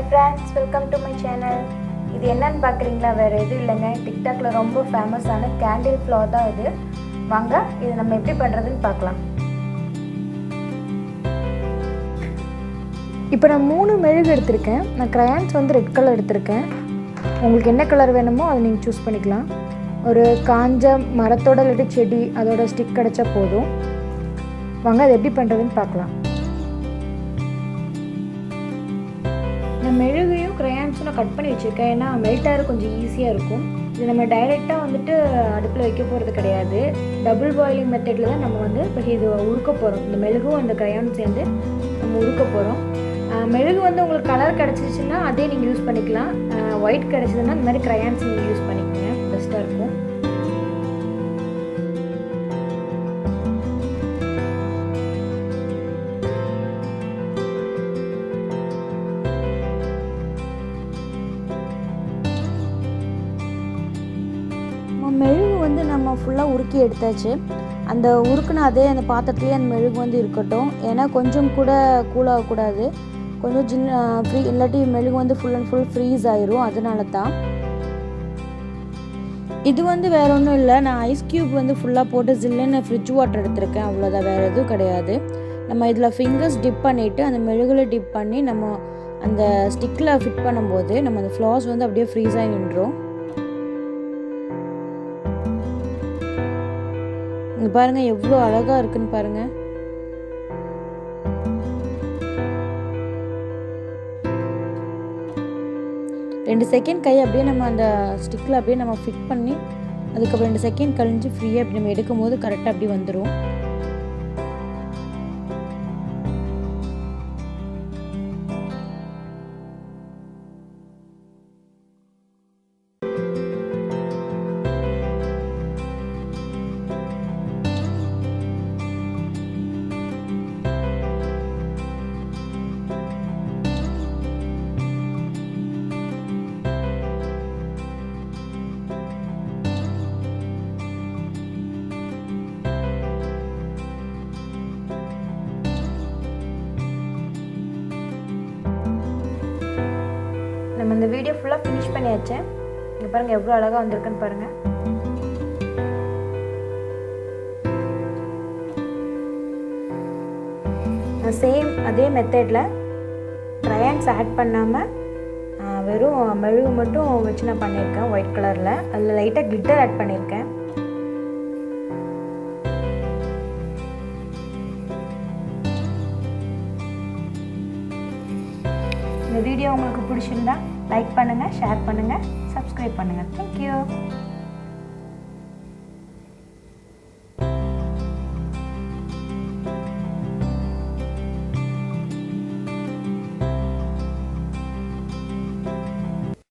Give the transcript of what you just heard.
Hi friends, welcome to my channel. இது என்னன்னு பார்க்குறீங்களா? வேறு எதுவும் இல்லைங்க, டிக்டாக்ல ரொம்ப ஃபேமஸான கேண்டில் ஃப்ளார் தான் இது. வாங்க இது நம்ம எப்படி பண்ணுறதுன்னு பார்க்கலாம். இப்போ நான் 3 மெழுகு எடுத்திருக்கேன். நான் க்ரையான்ஸ் வந்து ரெட் கலர் எடுத்திருக்கேன். உங்களுக்கு என்ன கலர் வேணுமோ அதை நீங்கள் சூஸ் பண்ணிக்கலாம். ஒரு காஞ்ச மரத்தோட இல்லாட்டி செடி அதோட ஸ்டிக் கிடச்சா போதும். வாங்க அது எப்படி பண்ணுறதுன்னு பார்க்கலாம். நான் மெழுகையும் க்ரையான்ஸும் நான் கட் பண்ணி வச்சுருக்கேன். ஏன்னா மெல்ட்டாக கொஞ்சம் ஈஸியாக இருக்கும். இது நம்ம டைரெக்டாக வந்துட்டு அடுப்பில் வைக்க போகிறது கிடையாது. டபுள் பாயிலிங் மெத்தடில் தான் நம்ம வந்து இப்போ இது உருக்க போகிறோம். இந்த மெழுகும் அந்த க்ரையான் சேர்ந்து நம்ம உருக்க போகிறோம். மெழுகு வந்து உங்களுக்கு கலர் கிடச்சிச்சின்னா அதே நீங்கள் யூஸ் பண்ணிக்கலாம். ஒயிட் கிடச்சிதுன்னா இந்த மாதிரி க்ரையான்ஸ் நீங்கள் யூஸ் பண்ணிக்கோங்க, பெஸ்ட்டாக இருக்கும். மெழுகு வந்து நம்ம ஃபுல்லாக உருக்கி எடுத்தாச்சு. அந்த உருக்குன அதே அந்த பாத்திரத்துலேயே அந்த மெழுகு வந்து இருக்கட்டும். ஏன்னா கொஞ்சம் கூட கூலாகக்கூடாது. கொஞ்சம் ஃப்ரீ இல்லாட்டி மெழுகு வந்து ஃபுல் அண்ட் ஃபுல் ஃப்ரீஸ் ஆயிரும். அதனால தான் இது வந்து வேறு ஒன்றும் இல்லை. நான் ஐஸ் க்யூப் வந்து ஃபுல்லாக போட்டு ஜில்லுன்னு ஃப்ரிட்ஜ் வாட்டர் எடுத்திருக்கேன், அவ்வளோதான், வேறு எதுவும் கிடையாது. நம்ம இதில் ஃபிங்கர்ஸ் டிப் பண்ணிவிட்டு அந்த மெழுகில் டிப் பண்ணி நம்ம அந்த ஸ்டிக்கில் ஃபிட் பண்ணும்போது நம்ம அந்த ஃப்ளார்ஸ் வந்து அப்படியே ஃப்ரீஸாகி நின்றோம். இங்கே பாருங்கள் எவ்வளோ அழகாக இருக்குன்னு பாருங்கள். ரெண்டு செகண்ட் கை அப்படியே நம்ம அந்த ஸ்டிக்கில் அப்படியே நம்ம ஃபிட் பண்ணி அதுக்கப்புறம் 2 செகண்ட் கழிஞ்சு ஃப்ரீயாக அப்படி நம்ம எடுக்கும் போது கரெக்டாக அப்படி வந்துடும். நம்ம இந்த வீடியோ ஃபுல்லாக ஃபினிஷ் பண்ணியாச்சு. இங்கே பாருங்கள் எவ்வளோ அழகாக வந்திருக்குன்னு பாருங்கள். நான் சேம் அதே மெத்தடில் க்ரையான்ஸ் ஆட் பண்ணாமல் வெறும் மெழுகு மட்டும் வச்சு நான் பண்ணியிருக்கேன் ஒயிட் கலரில். அதில் லைட்டாக கிளிட்டர் ஆட் பண்ணியிருக்கேன். இந்த வீடியோ உங்களுக்கு பிடிச்சிருந்தா லைக் பண்ணுங்கள், ஷேர் பண்ணுங்கள், சப்ஸ்கிரைப் பண்ணுங்கள். தேங்க்யூ.